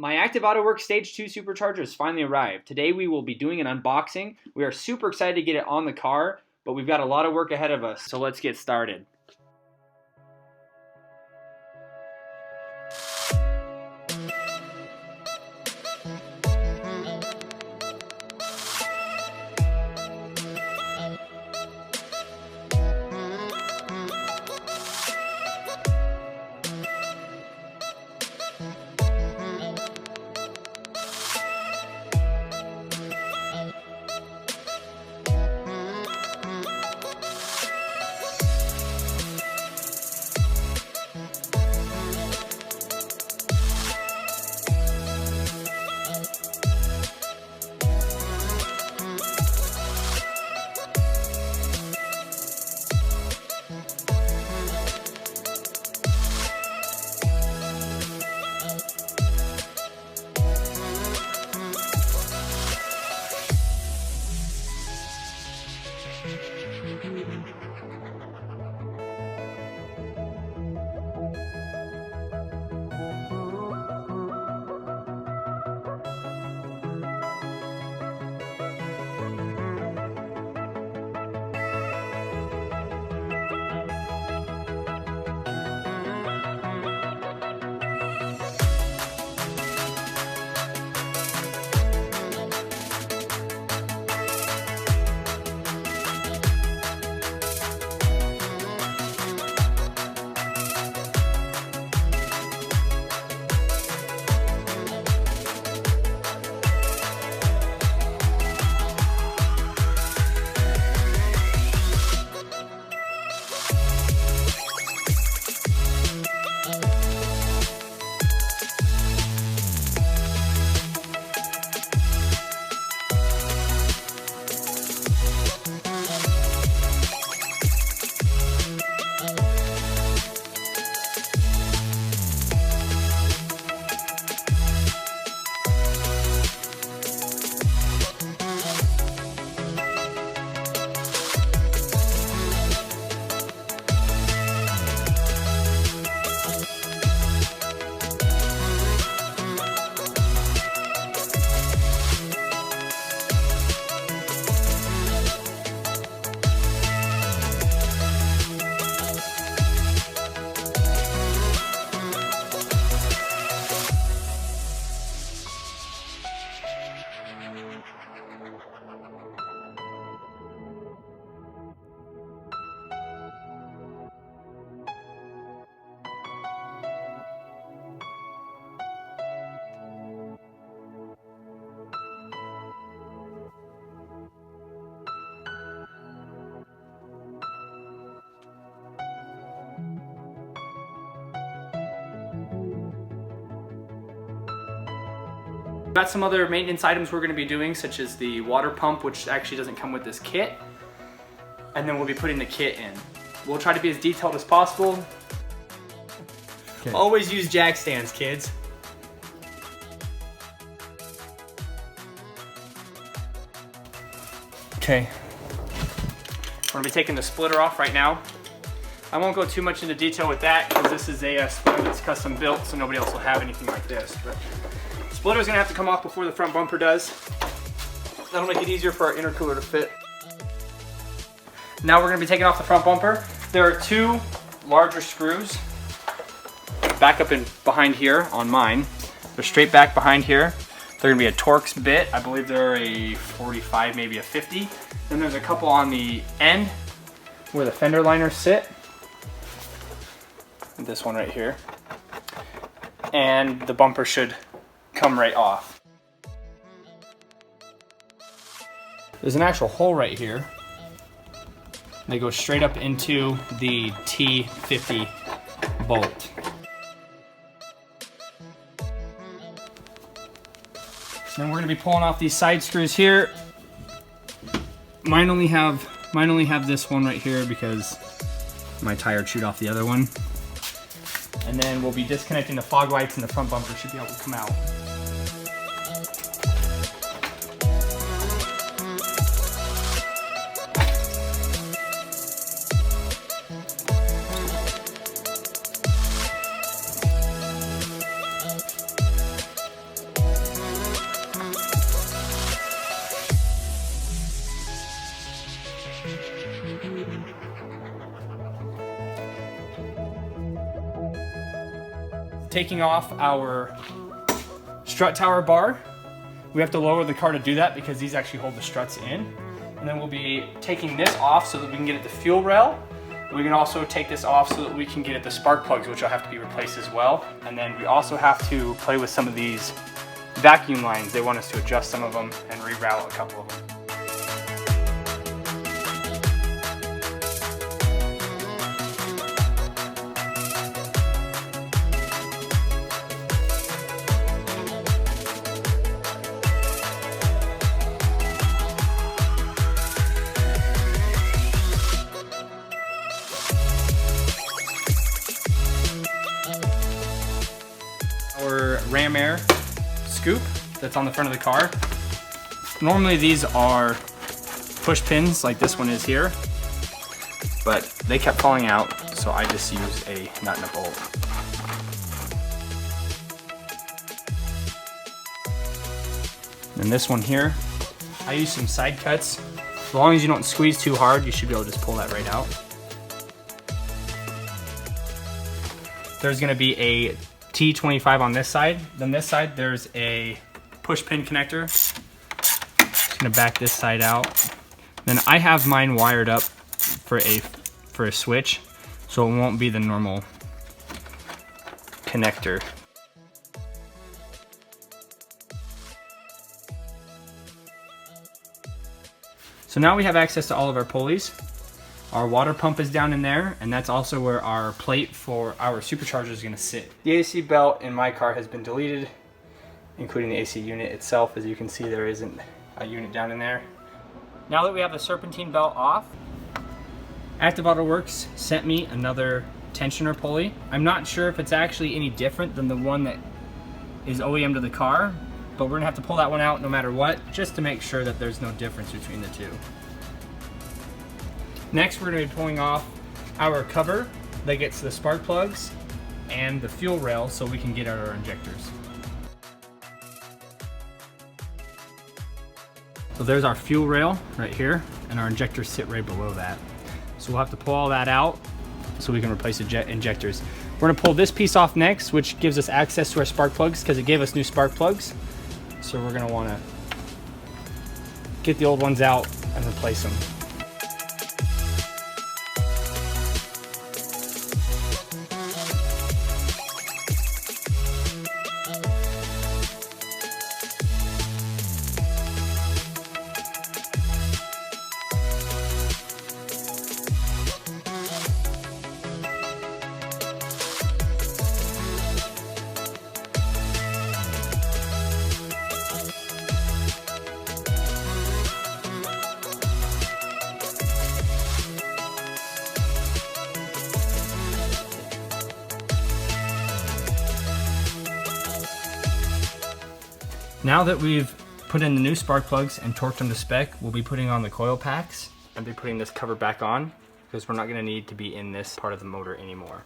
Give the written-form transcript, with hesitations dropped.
My Active Autowerke Stage 2 Supercharger has finally arrived. Today we will be doing an unboxing. We are super excited to get it on the car, but we've got a lot of work ahead of us, so let's get started. Got some other maintenance items we're going to be doing, such as the water pump, which actually doesn't come with this kit, and then we'll be putting the kit in. We'll try to be as detailed as possible. Okay. Always use jack stands, kids. Okay, we're going to be taking the splitter off right now. I won't go too much into detail with that because this is a splitter that's custom built, so nobody else will have anything like this. But splitter's gonna have to come off before the front bumper does. That'll make it easier for our intercooler to fit. Now we're gonna be taking off the front bumper. There are two larger screws back up in behind here on mine. They're straight back behind here. They're gonna be a Torx bit. I believe they're a 45, maybe a 50. Then there's a couple on the end where the fender liners sit. This one right here. And the bumper should come right off. There's an actual hole right here. They go straight up into the T50 bolt. Then we're going to be pulling off these side screws here. Mine only have this one right here because my tire chewed off the other one. And then we'll be disconnecting the fog lights, and the front bumper should be able to come out. taking off our Strut Tower Bar. We have to lower the car to do that because these actually hold the struts in. And then we'll be taking this off so that we can get at the fuel rail. We can also take this off so that we can get at the spark plugs, which will have to be replaced as well. And then we also have to play with some of these vacuum lines. They want us to adjust some of them and reroute a couple of them. Our ram air scoop that's on the front of the car. Normally these are push pins like this one is here, but they kept falling out, so I just use a nut and a bolt. And this one here, I use some side cuts. As long as you don't squeeze too hard, you should be able to just pull that right out. There's gonna be a T25 on this side. Then this side, there's a push pin connector. Just gonna back this side out. Then I have mine wired up for a switch, so it won't be the normal connector. So now we have access to all of our pulleys. Our water pump is down in there, and that's also where our plate for our supercharger is gonna sit. The AC belt in my car has been deleted, including the AC unit itself. As you can see, there isn't a unit down in there. Now that we have the serpentine belt off, Active Autowerke sent me another tensioner pulley. I'm not sure if it's actually any different than the one that is OEM to the car, but we're gonna have to pull that one out no matter what, just to make sure that there's no difference between the two. Next, we're going to be pulling off our cover that gets the spark plugs and the fuel rail so we can get at our injectors. So there's our fuel rail right here, and our injectors sit right below that. So we'll have to pull all that out so we can replace the jet injectors. We're going to pull this piece off next, which gives us access to our spark plugs because it gave us new spark plugs. So we're going to want to get the old ones out and replace them. Now that we've put in the new spark plugs and torqued them to spec, we'll be putting on the coil packs and be putting this cover back on because we're not going to need to be in this part of the motor anymore.